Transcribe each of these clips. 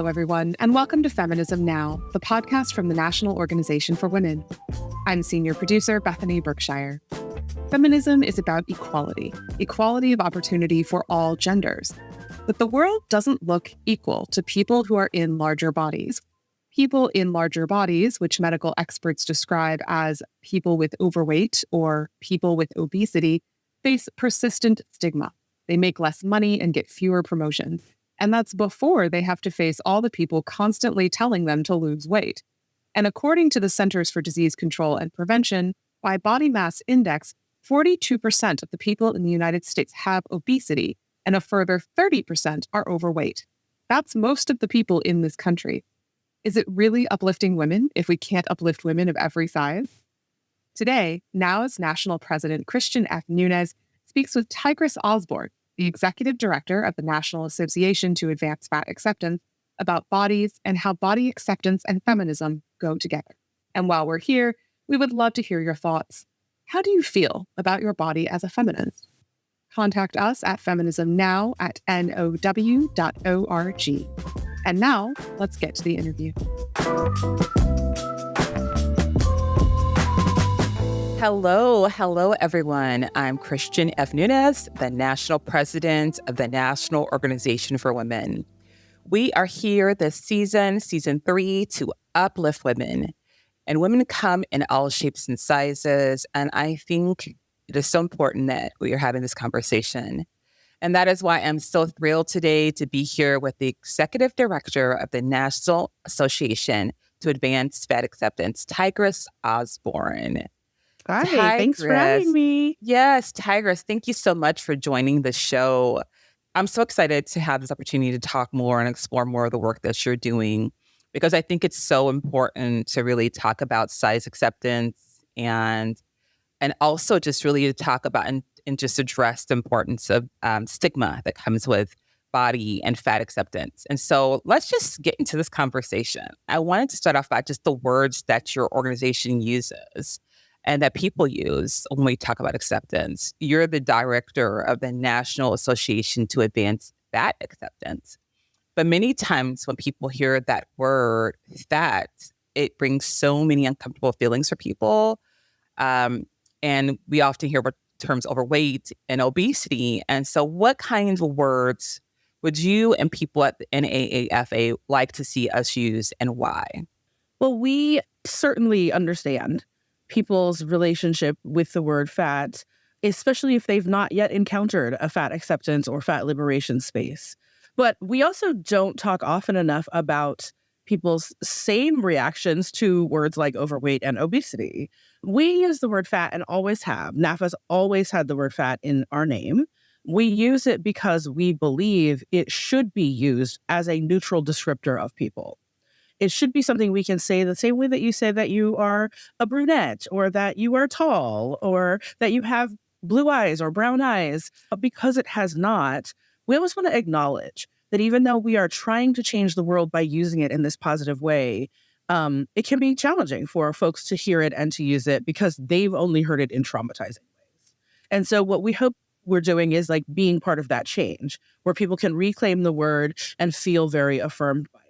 Hello, everyone, and welcome to Feminism Now, the podcast from the National Organization for Women. I'm senior producer Bethany Berkshire. Feminism is about equality of opportunity for all genders. But the world doesn't look equal to people who are in larger bodies. People in larger bodies, which medical experts describe as people with overweight or people with obesity, face persistent stigma. They make less money and get fewer promotions. And that's before they have to face all the people constantly telling them to lose weight. And according to the Centers for Disease Control and Prevention, by body mass index, 42% of the people in the United States have obesity, and a further 30% are overweight. That's most of the people in this country. Is it really uplifting women if we can't uplift women of every size? Today, NOW's National President Christian F. Nunez speaks with Tigris Osborne, the Executive Director of the National Association to Advance Fat Acceptance, about bodies and how body acceptance and feminism go together. And while we're here, we would love to hear your thoughts. How do you feel about your body as a feminist? Contact us at feminismnow@now.org. And now, let's get to the interview. Hello, everyone. I'm Christian F. Nunez, the National President of the National Organization for Women. We are here this season 3, to uplift women. And women come in all shapes and sizes, and I think it is so important that we are having this conversation. And that is why I'm so thrilled today to be here with the Executive Director of the National Association to Advance Fat Acceptance, Tigris Osborne. Hi, thanks for having me. Yes, Tigris, thank you so much for joining the show. I'm so excited to have this opportunity to talk more and explore more of the work that you're doing, because I think it's so important to really talk about size acceptance and also just really to talk about and just address the importance of stigma that comes with body and fat acceptance. And so let's just get into this conversation. I wanted to start off by just the words that your organization uses and that people use when we talk about acceptance. You're the director of the National Association to Advance Fat Acceptance. But many times when people hear that word fat, it brings so many uncomfortable feelings for people. And we often hear about terms overweight and obesity. And so what kinds of words would you and people at the NAAFA like to see us use, and why? Well, we certainly understand people's relationship with the word fat, especially if they've not yet encountered a fat acceptance or fat liberation space. But we also don't talk often enough about people's same reactions to words like overweight and obesity. We use the word fat and always have. NAFA's always had the word fat in our name. We use it because we believe it should be used as a neutral descriptor of people. It should be something we can say the same way that you say that you are a brunette, or that you are tall, or that you have blue eyes or brown eyes. Because it has not, we always want to acknowledge that even though we are trying to change the world by using it in this positive way, it can be challenging for folks to hear it and to use it because they've only heard it in traumatizing ways. And so what we hope we're doing is like being part of that change, where people can reclaim the word and feel very affirmed by it.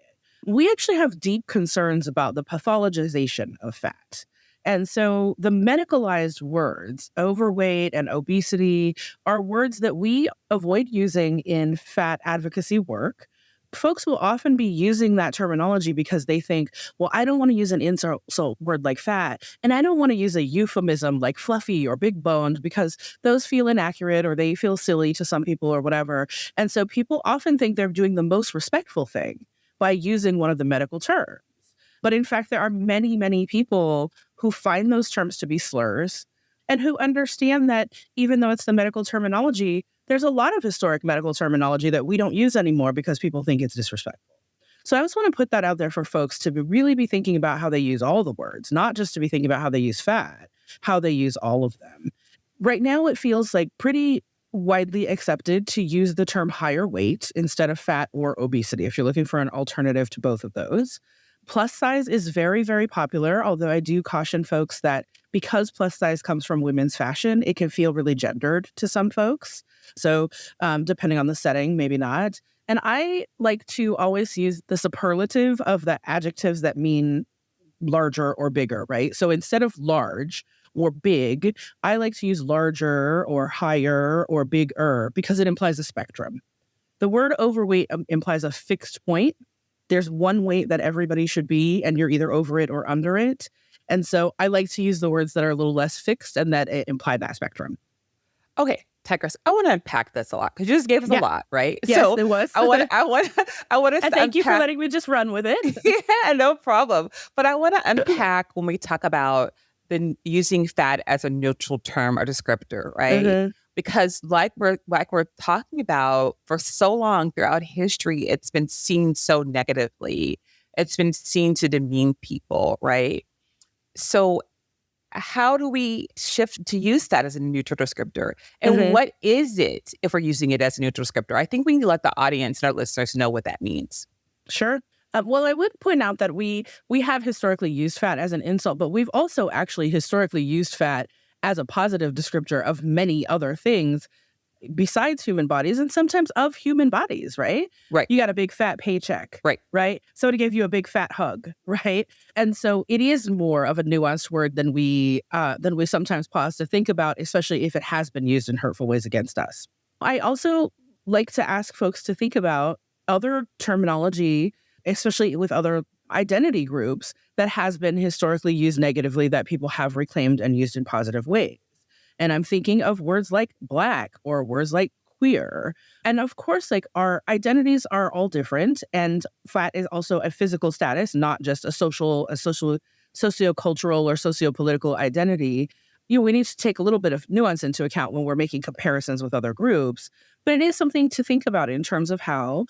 We actually have deep concerns about the pathologization of fat. And so the medicalized words, overweight and obesity, are words that we avoid using in fat advocacy work. Folks will often be using that terminology because they think, well, I don't want to use an insult word like fat, and I don't want to use a euphemism like fluffy or big boned because those feel inaccurate or they feel silly to some people or whatever. And so people often think they're doing the most respectful thing by using one of the medical terms. But in fact, there are many, many people who find those terms to be slurs and who understand that even though it's the medical terminology, there's a lot of historic medical terminology that we don't use anymore because people think it's disrespectful. So I just want to put that out there for folks to really be thinking about how they use all the words, not just to be thinking about how they use fat, how they use all of them. Right now, it feels like pretty widely accepted to use the term higher weight instead of fat or obesity, if you're looking for an alternative to both of those. Plus size is very, very popular, although I do caution folks that because plus size comes from women's fashion, it can feel really gendered to some folks. So depending on the setting, maybe not. And I like to always use the superlative of the adjectives that mean larger or bigger, right? So instead of large or big, I like to use larger or higher or bigger because it implies a spectrum. The word overweight implies a fixed point. There's one weight that everybody should be, and you're either over it or under it. And so I like to use the words that are a little less fixed and that imply that spectrum. Okay, Tigris, I want to unpack this a lot because you just gave us a lot, right? Yes, so it was. I want to. And thank you for letting me just run with it. Yeah, no problem. But I want to unpack when we talk about using fat as a neutral term or descriptor, right? Mm-hmm. Because like we're talking about for so long throughout history, it's been seen so negatively. It's been seen to demean people, right? So how do we shift to use that as a neutral descriptor? And what is it if we're using it as a neutral descriptor? I think we need to let the audience and our listeners know what that means. Sure. Well, I would point out that we have historically used fat as an insult, but we've also actually historically used fat as a positive descriptor of many other things besides human bodies and sometimes of human bodies, right? Right. You got a big fat paycheck. Right. Right. Somebody gave you a big fat hug. Right. And so it is more of a nuanced word than we sometimes pause to think about, especially if it has been used in hurtful ways against us. I also like to ask folks to think about other terminology, especially with other identity groups that has been historically used negatively that people have reclaimed and used in positive ways. And I'm thinking of words like Black or words like queer. And of course, like our identities are all different. And fat is also a physical status, not just a sociocultural or sociopolitical identity. We need to take a little bit of nuance into account when we're making comparisons with other groups. But it is something to think about in terms of how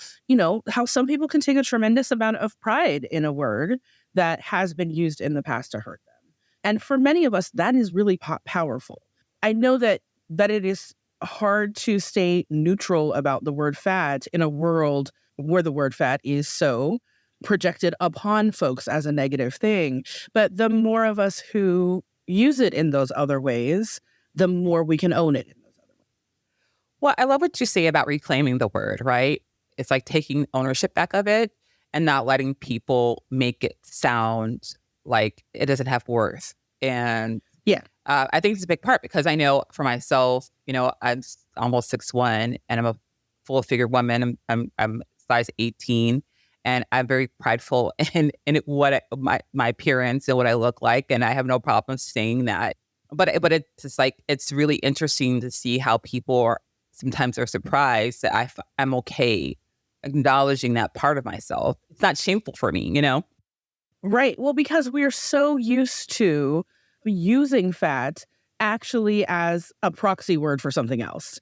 some people can take a tremendous amount of pride in a word that has been used in the past to hurt them. And for many of us, that is really powerful. I know that it is hard to stay neutral about the word fat in a world where the word fat is so projected upon folks as a negative thing. But the more of us who use it in those other ways, the more we can own it in those other ways. Well, I love what you say about reclaiming the word, right? It's like taking ownership back of it and not letting people make it sound like it doesn't have worth. And yeah. I think it's a big part because I know for myself, I'm almost 6'1" and I'm a full-figured woman. I'm size 18, and I'm very prideful in what my appearance and what I look like, and I have no problem saying that. But it's just like it's really interesting to see how people sometimes are surprised that I'm okay acknowledging that part of myself. It's not shameful for me, Right. Well, because we're so used to using fat actually as a proxy word for something else.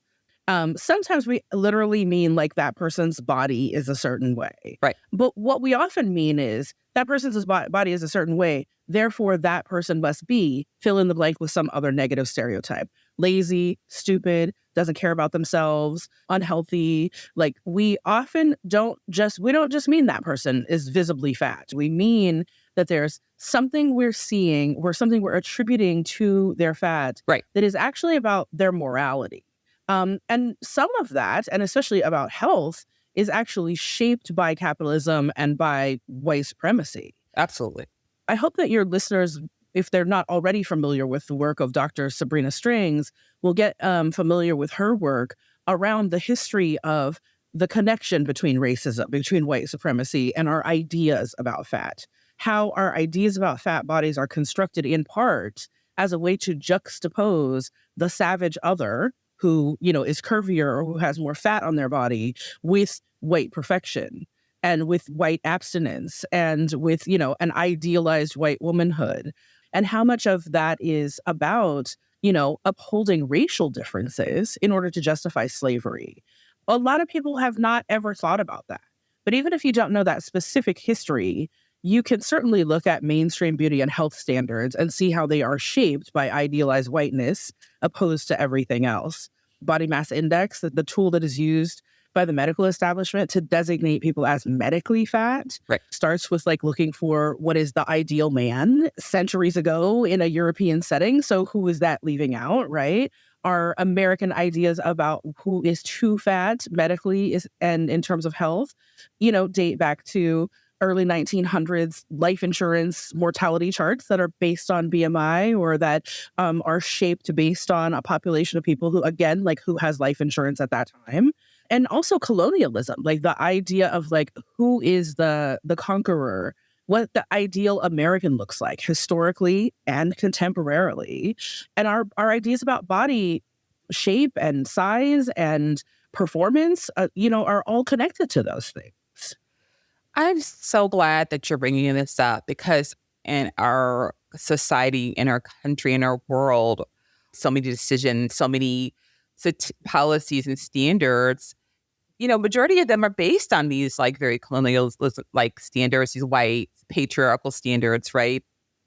Sometimes we literally mean like that person's body is a certain way. Right. But what we often mean is that person's body is a certain way. Therefore, that person must be fill in the blank with some other negative stereotype. Lazy, stupid, doesn't care about themselves, unhealthy. Like we often don't just mean that person is visibly fat. We mean that there's something we're seeing or something we're attributing to their fat right. that is actually about their morality. And some of that, and especially about health, is actually shaped by capitalism and by white supremacy. Absolutely. I hope that your listeners, if they're not already familiar with the work of Dr. Sabrina Strings, will get familiar with her work around the history of the connection between racism, between white supremacy, and our ideas about fat. How our ideas about fat bodies are constructed in part as a way to juxtapose the savage other who, is curvier or who has more fat on their body with white perfection and with white abstinence and with, an idealized white womanhood. And how much of that is about, upholding racial differences in order to justify slavery. A lot of people have not ever thought about that. But even if you don't know that specific history, you can certainly look at mainstream beauty and health standards and see how they are shaped by idealized whiteness opposed to everything else. Body mass index, the tool that is used by the medical establishment to designate people as medically fat, right. starts with looking for what is the ideal man centuries ago in a European setting. So who is that leaving out, right? our American ideas about who is too fat medically and in terms of health, date back to early 1900s life insurance mortality charts that are based on BMI or that are shaped based on a population of people who, again, like who has life insurance at that time. And also colonialism, like the idea of like who is the conqueror, what the ideal American looks like historically and contemporarily. And our ideas about body shape and size and performance, are all connected to those things. I'm so glad that you're bringing this up because in our society, in our country, in our world, so many decisions, so many policies and standards, majority of them are based on these like very colonial like standards, these white patriarchal standards, right?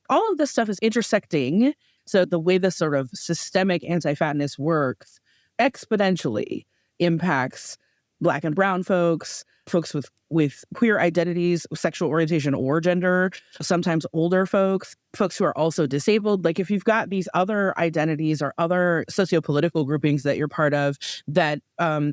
All of this stuff is intersecting. So the way the sort of systemic anti-fatness works exponentially impacts Black and brown folks with queer identities, sexual orientation or gender, sometimes older folks who are also disabled. Like if you've got these other identities or other sociopolitical groupings that you're part of that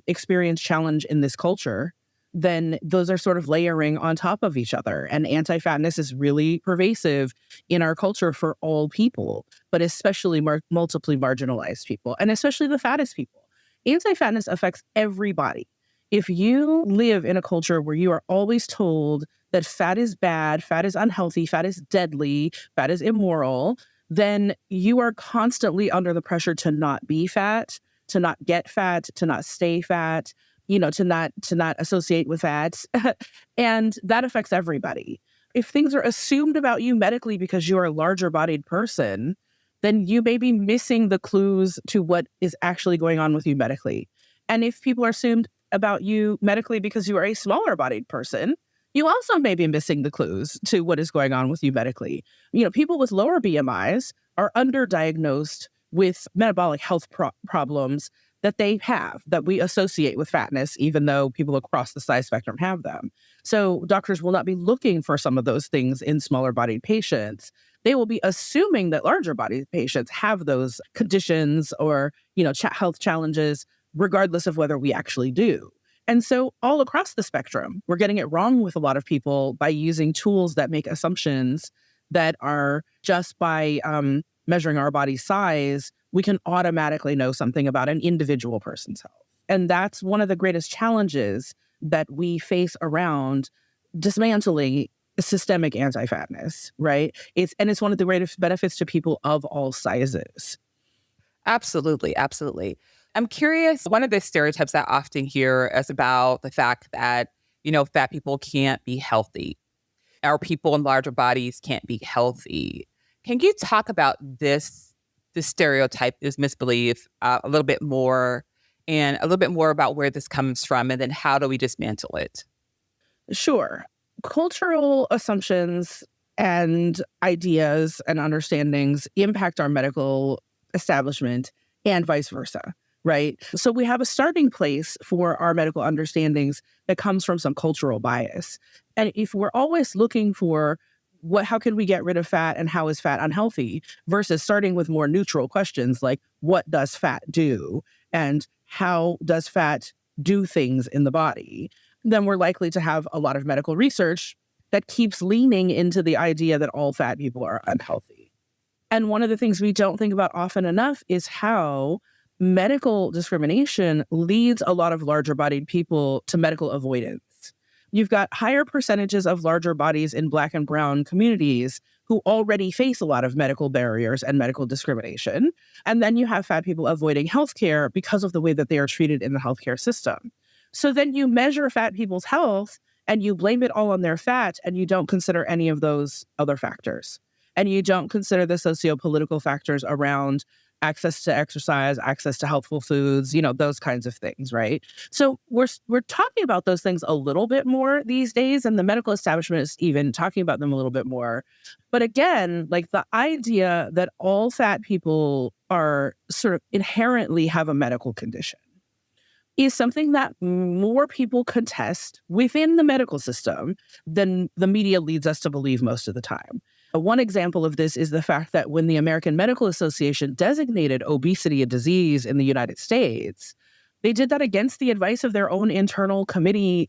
experience challenge in this culture, then those are sort of layering on top of each other. And anti-fatness is really pervasive in our culture for all people, but especially multiply marginalized people, and especially the fattest people. Anti-fatness affects everybody. If you live in a culture where you are always told that fat is bad, fat is unhealthy, fat is deadly, fat is immoral, then you are constantly under the pressure to not be fat, to not get fat, to not stay fat, to not associate with fat. And that affects everybody. If things are assumed about you medically because you are a larger bodied person, then you may be missing the clues to what is actually going on with you medically. And if people are assumed about you medically because you are a smaller bodied person, you also may be missing the clues to what is going on with you medically. People with lower BMIs are underdiagnosed with metabolic health problems that they have, that we associate with fatness, even though people across the size spectrum have them. So doctors will not be looking for some of those things in smaller bodied patients. They will be assuming that larger bodied patients have those conditions or, health challenges, regardless of whether we actually do. And so all across the spectrum, we're getting it wrong with a lot of people by using tools that make assumptions that are just by measuring our body size, we can automatically know something about an individual person's health. And that's one of the greatest challenges that we face around dismantling systemic anti-fatness, right? It's one of the greatest benefits to people of all sizes. Absolutely. Absolutely. I'm curious, one of the stereotypes I often hear is about the fact that, fat people can't be healthy. Or people in larger bodies can't be healthy. Can you talk about this stereotype, this misbelief, a little bit more, and a little bit more about where this comes from, and then how do we dismantle it? Sure. Cultural assumptions and ideas and understandings impact our medical establishment and vice versa, right? So we have a starting place for our medical understandings that comes from some cultural bias. And if we're always looking for how can we get rid of fat and how is fat unhealthy versus starting with more neutral questions like what does fat do and how does fat do things in the body, then we're likely to have a lot of medical research that keeps leaning into the idea that all fat people are unhealthy. And one of the things we don't think about often enough is how medical discrimination leads a lot of larger bodied people to medical avoidance. You've got higher percentages of larger bodies in Black and brown communities who already face a lot of medical barriers and medical discrimination. And then you have fat people avoiding healthcare because of the way that they are treated in the healthcare system. So then you measure fat people's health and you blame it all on their fat, and you don't consider any of those other factors. And you don't consider the socio-political factors around access to exercise, access to healthful foods, those kinds of things, right? So we're talking about those things a little bit more these days, and the medical establishment is even talking about them a little bit more. But again, like the idea that all fat people are sort of inherently have a medical condition is something that more people contest within the medical system than the media leads us to believe most of the time. One example of this is the fact that when the American Medical Association designated obesity a disease in the United States, they did that against the advice of their own internal committee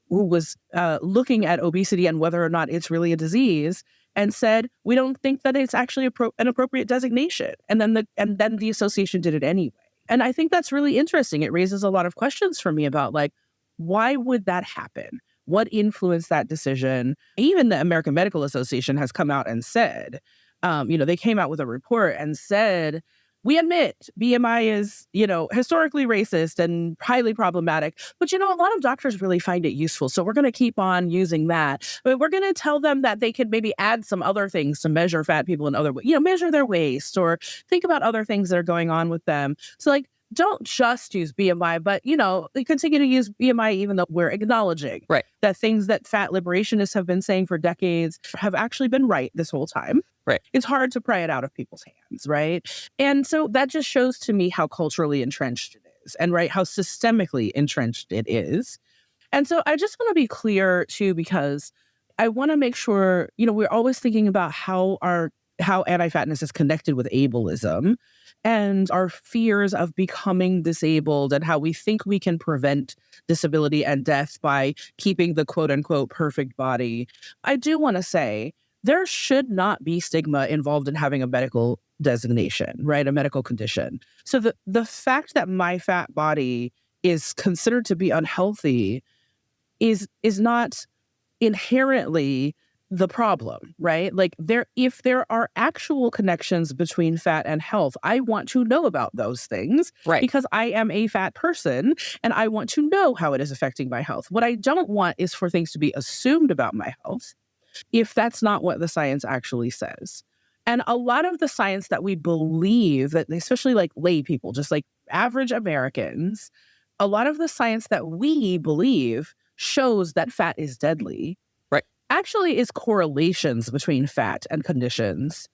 who was looking at obesity and whether or not it's really a disease, and said, we don't think that it's actually an appropriate designation. And then the association did it anyway. And I think that's really interesting. It raises a lot of questions for me about, like, why would that happen? What influenced that decision? Even the American Medical Association has come out and said, they came out with a report and said, we admit BMI is, historically racist and highly problematic. But, a lot of doctors really find it useful. So we're going to keep on using that. But we're going to tell them that they could maybe add some other things to measure fat people in other ways, measure their waist or think about other things that are going on with them. So, like, don't just use BMI, but, they continue to use BMI even though we're acknowledging that things that fat liberationists have been saying for decades have actually been right this whole time. Right. It's hard to pry it out of people's hands, right? And so that just shows to me how culturally entrenched it is and, how systemically entrenched it is. And so I just want to be clear, too, because I want to make sure, we're always thinking about how anti-fatness is connected with ableism and our fears of becoming disabled and how we think we can prevent disability and death by keeping the quote unquote perfect body. I do want to say there should not be stigma involved in having a medical designation, right? A medical condition. So the fact that my fat body is considered to be unhealthy is not inherently the problem, right? Like if there are actual connections between fat and health, I want to know about those things, right? Because I am a fat person and I want to know how it is affecting my health. What I don't want is for things to be assumed about my health if that's not what the science actually says. And a lot of the science that we believe, that especially like lay people, just like average Americans, a lot of the science that we believe shows that fat is deadly actually is correlations between fat and conditions.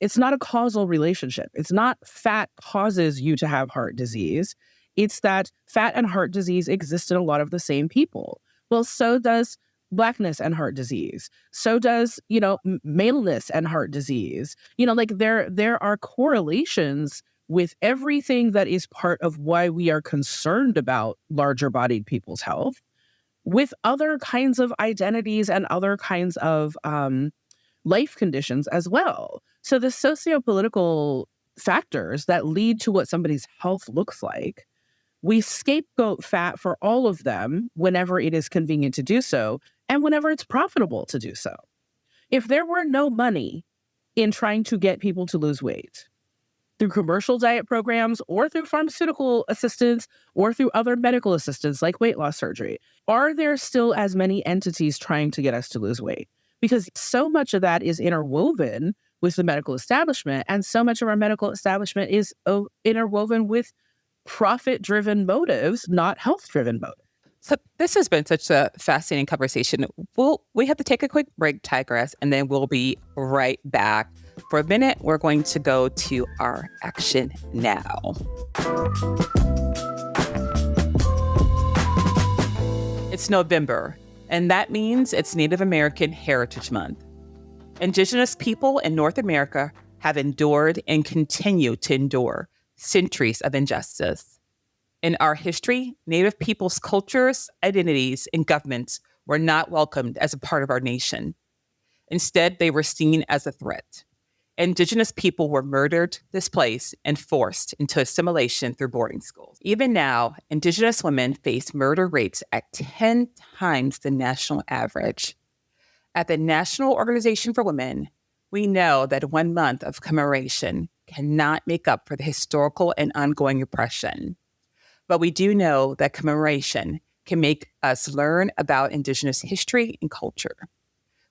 It's not a causal relationship. It's not fat causes you to have heart disease. It's that fat and heart disease exist in a lot of the same people. Well, so does Blackness and heart disease. So does, maleness and heart disease. There are correlations with everything that is part of why we are concerned about larger bodied people's health, with other kinds of identities and other kinds of life conditions as well. So the sociopolitical factors that lead to what somebody's health looks like, we scapegoat fat for all of them whenever it is convenient to do so and whenever it's profitable to do so. If there were no money in trying to get people to lose weight, through commercial diet programs or through pharmaceutical assistance or through other medical assistance like weight loss surgery, are there still as many entities trying to get us to lose weight? Because so much of that is interwoven with the medical establishment, and so much of our medical establishment is interwoven with profit-driven motives, not health-driven motives. So this has been such a fascinating conversation. We have to take a quick break, Tigress, and then we'll be right back. For a minute, we're going to go to our action now. It's November, and that means it's Native American Heritage Month. Indigenous people in North America have endured and continue to endure centuries of injustice. In our history, Native people's cultures, identities, and governments were not welcomed as a part of our nation. Instead, they were seen as a threat. Indigenous people were murdered, displaced, and forced into assimilation through boarding schools. Even now, Indigenous women face murder rates at 10 times the national average. At the National Organization for Women, we know that 1 month of commemoration cannot make up for the historical and ongoing oppression. But we do know that commemoration can make us learn about Indigenous history and culture.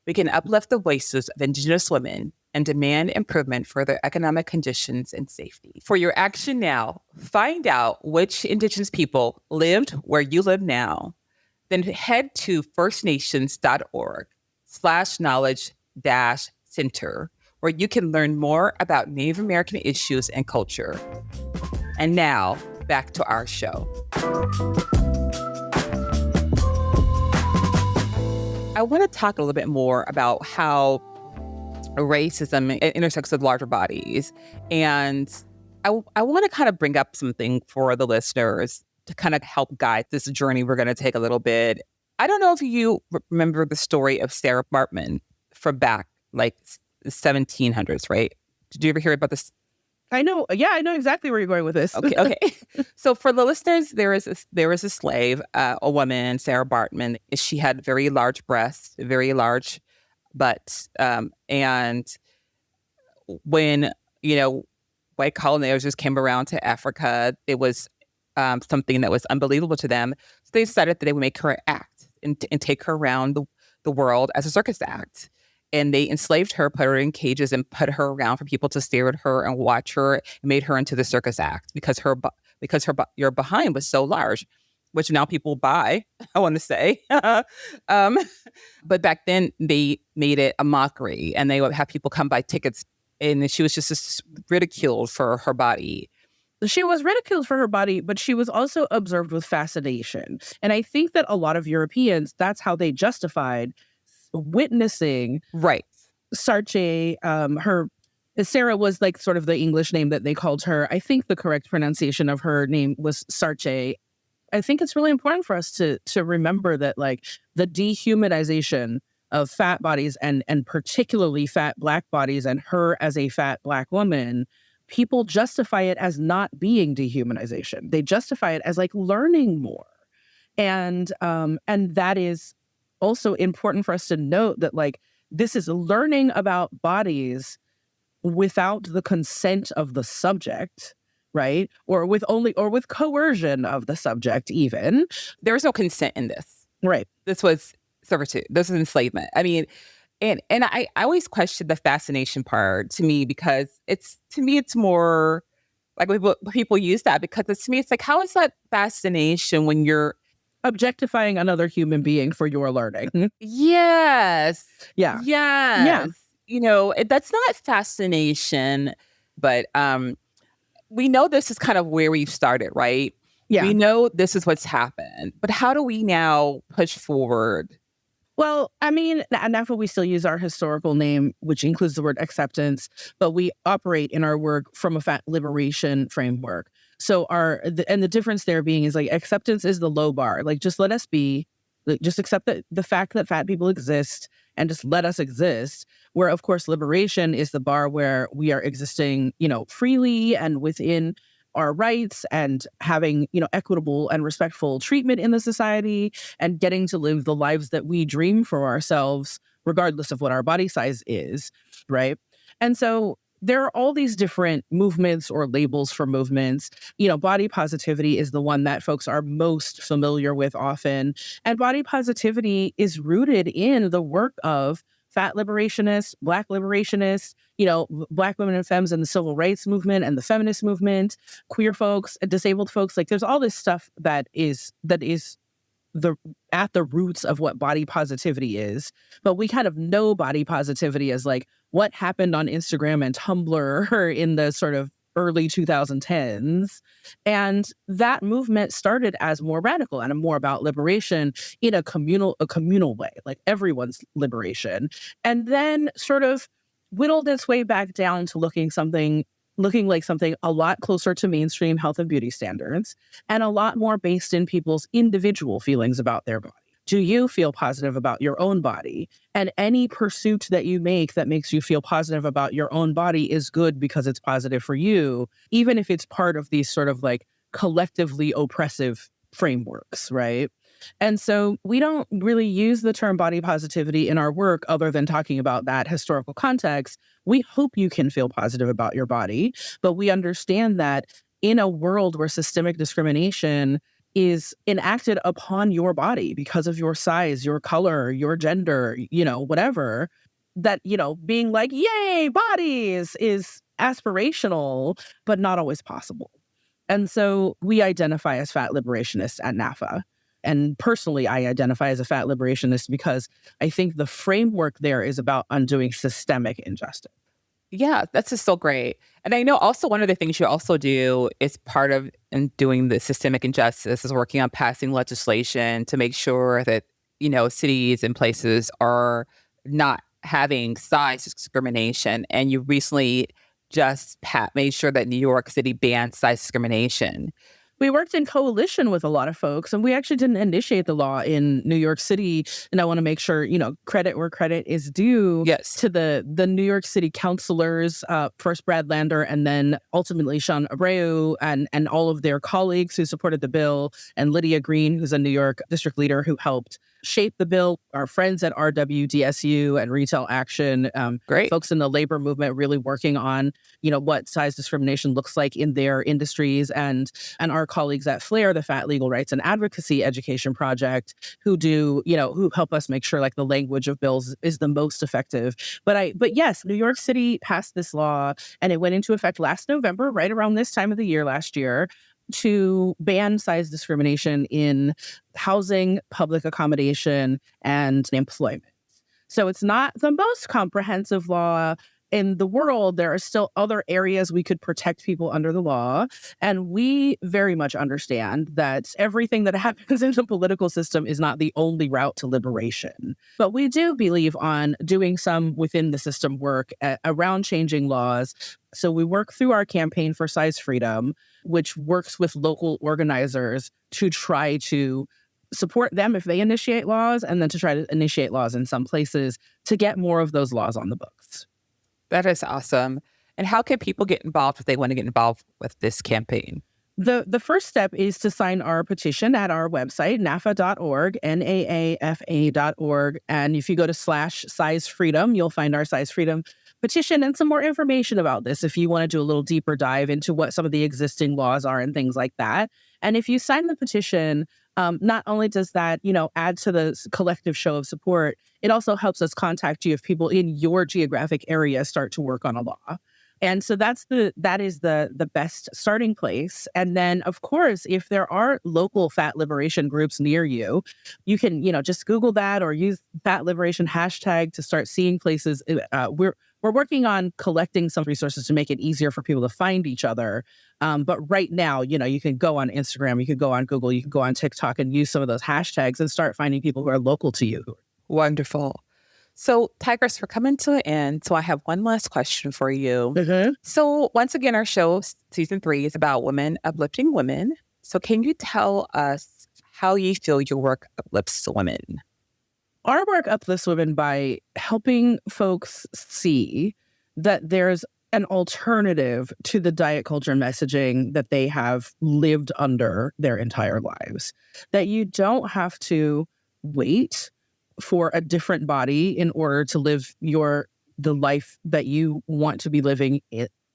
We can uplift the voices of Indigenous women and demand improvement for their economic conditions and safety. For your action now, find out which Indigenous people lived where you live now. Then head to firstnations.org/knowledge-center, where you can learn more about Native American issues and culture. And now, back to our show. I want to talk a little bit more about how racism intersects with larger bodies. And I want to kind of bring up something for the listeners to kind of help guide this journey we're going to take a little bit. I don't know if you remember the story of Sarah Baartman from back like the 1700s, right? Did you ever hear about this? I know. Yeah, I know exactly where you're going with this. Okay. So for the listeners, there was a slave, a woman, Sarah Baartman. She had very large breasts, very large butts, and when white colonizers came around to Africa, it was something that was unbelievable to them. So they decided that they would make her act and take her around the world as a circus act. And they enslaved her, put her in cages, and put her around for people to stare at her and watch her, and made her into the circus act because your behind was so large, which now people buy, I want to say. But back then they made it a mockery, and they would have people come buy tickets, and she was just ridiculed for her body. She was ridiculed for her body, but she was also observed with fascination. And I think that a lot of Europeans, that's how they justified witnessing Sarche. Sarah was like sort of the English name that they called her. I think the correct pronunciation of her name was Sarche. I think it's really important for us to remember that like the dehumanization of fat bodies and particularly fat Black bodies and her as a fat Black woman, people justify it as not being dehumanization. They justify it as like learning more. And that is also important for us to note that like this is learning about bodies without the consent of the subject, right? Or with coercion of the subject even. There was no consent in this. Right. This was servitude. This is enslavement. I mean, and I always question the fascination part to me because it's more like people use that because to me it's like, how is that fascination when you're objectifying another human being for your learning? Yes. Yeah. Yes. Yeah. That's not fascination, but we know this is kind of where we've started, right? Yeah. We know this is what's happened, but how do we now push forward? Well, I mean, at NAFA, we still use our historical name, which includes the word acceptance, but we operate in our work from a fat liberation framework. So the difference there being is like acceptance is the low bar. Like, just let us be, like, just accept the fact that fat people exist and just let us exist. Where, of course, liberation is the bar where we are existing, freely and within our rights and having, equitable and respectful treatment in the society and getting to live the lives that we dream for ourselves, regardless of what our body size is, right? And so there are all these different movements or labels for movements. Body positivity is the one that folks are most familiar with often. And body positivity is rooted in the work of fat liberationists, Black liberationists, Black women and femmes in the civil rights movement and the feminist movement, queer folks, disabled folks. Like, there's all this stuff that is at the roots of what body positivity is. But we kind of know body positivity as like what happened on Instagram and Tumblr in the sort of early 2010s. And that movement started as more radical and more about liberation in a communal way, like everyone's liberation. And then sort of whittled its way back down to looking like something a lot closer to mainstream health and beauty standards and a lot more based in people's individual feelings about their body. Do you feel positive about your own body? And any pursuit that you make that makes you feel positive about your own body is good because it's positive for you, even if it's part of these sort of like collectively oppressive frameworks, right? And so we don't really use the term body positivity in our work other than talking about that historical context. We hope you can feel positive about your body, but we understand that in a world where systemic discrimination is enacted upon your body because of your size, your color, your gender, whatever, that, being like, yay, bodies is aspirational, but not always possible. And so we identify as fat liberationists at NAFA. And personally, I identify as a fat liberationist because I think the framework there is about undoing systemic injustice. Yeah, that's just so great. And I know also one of the things you also do is part of doing the systemic injustice is working on passing legislation to make sure that, cities and places are not having size discrimination, and you recently just made sure that New York City banned size discrimination. We worked in coalition with a lot of folks, and we actually didn't initiate the law in New York City. And I want to make sure, credit where credit is due to the New York City councilors, first Brad Lander, and then ultimately Sean Abreu and all of their colleagues who supported the bill, and Lydia Green, who's a New York district leader who helped shape the bill, our friends at RWDSU and Retail Action, Great folks in the labor movement really working on, what size discrimination looks like in their industries, and our colleagues at FLAIR, the Fat Legal Rights and Advocacy Education Project, who help us make sure like the language of bills is the most effective. But yes, New York City passed this law, and it went into effect last November, right around this time of the year last year, to ban size discrimination in housing, public accommodation, and employment. So it's not the most comprehensive law in the world. There are still other areas we could protect people under the law. And we very much understand that everything that happens in the political system is not the only route to liberation. But we do believe on doing some within the system work around changing laws. So we work through our campaign for size freedom, which works with local organizers to try to support them if they initiate laws, and then to try to initiate laws in some places to get more of those laws on the books. That is awesome. And how can people get involved if they want to get involved with this campaign? The first step is to sign our petition at our website, NAAFA.org, NAAFA.org. And if you go to /size freedom, you'll find our size freedom petition and some more information about this if you want to do a little deeper dive into what some of the existing laws are and things like that. And if you sign the petition, not only does that, add to the collective show of support, it also helps us contact you if people in your geographic area start to work on a law. And so that is the best starting place. And then, of course, if there are local fat liberation groups near you, you can, just Google that or use fat liberation hashtag to start seeing places. We're working on collecting some resources to make it easier for people to find each other. But right now, you can go on Instagram, you can go on Google, you can go on TikTok and use some of those hashtags and start finding people who are local to you. Wonderful. So, Tigress, we're coming to an end. So I have one last question for you. Mm-hmm. So once again, our show, season 3, is about women uplifting women. So can you tell us how you feel your work uplifts women? Our work uplifts women by helping folks see that there's an alternative to the diet culture messaging that they have lived under their entire lives. That you don't have to wait for a different body in order to live the life that you want to be living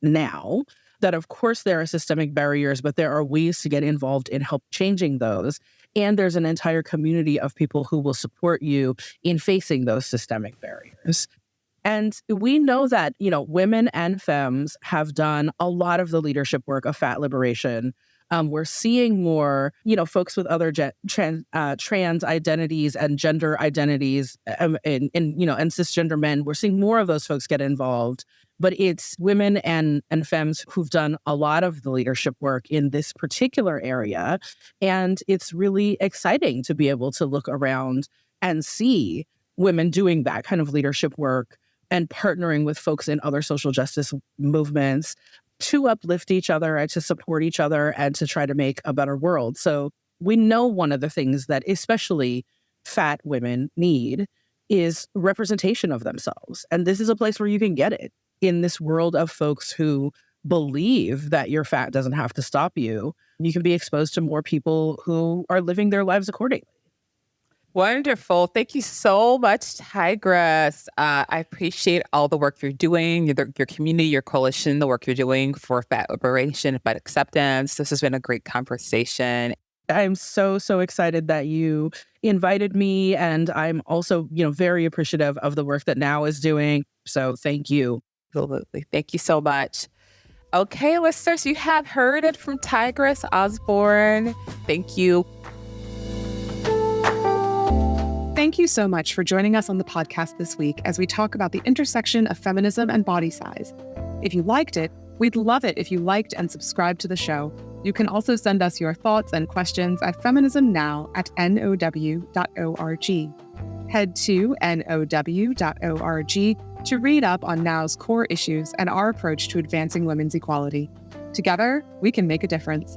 now. That, of course, there are systemic barriers, but there are ways to get involved in help changing those. And there's an entire community of people who will support you in facing those systemic barriers. And we know that, women and femmes have done a lot of the leadership work of fat liberation. We're seeing more, folks with other trans identities and gender identities, and cisgender men. We're seeing more of those folks get involved. But it's women and femmes who've done a lot of the leadership work in this particular area. And it's really exciting to be able to look around and see women doing that kind of leadership work and partnering with folks in other social justice movements to uplift each other and to support each other and to try to make a better world. So we know one of the things that especially fat women need is representation of themselves. And this is a place where you can get it in this world of folks who believe that your fat doesn't have to stop you. You can be exposed to more people who are living their lives accordingly. Wonderful. Thank you so much, Tigress. I appreciate all the work you're doing, your community, your coalition, the work you're doing for fat liberation, fat acceptance. This has been a great conversation. I'm so excited that you invited me. And I'm also, very appreciative of the work that Now is doing. So thank you. Absolutely. Thank you so much. Okay, listeners, you have heard it from Tigress Osborne. Thank you. Thank you so much for joining us on the podcast this week as we talk about the intersection of feminism and body size. If you liked it, we'd love it if you liked and subscribed to the show. You can also send us your thoughts and questions at feminismnow@now.org. Head to now.org to read up on Now's core issues and our approach to advancing women's equality. Together, we can make a difference.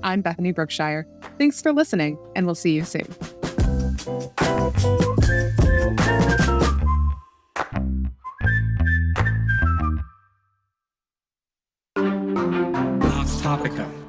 I'm Bethany Brookshire. Thanks for listening, and we'll see you soon. Topica.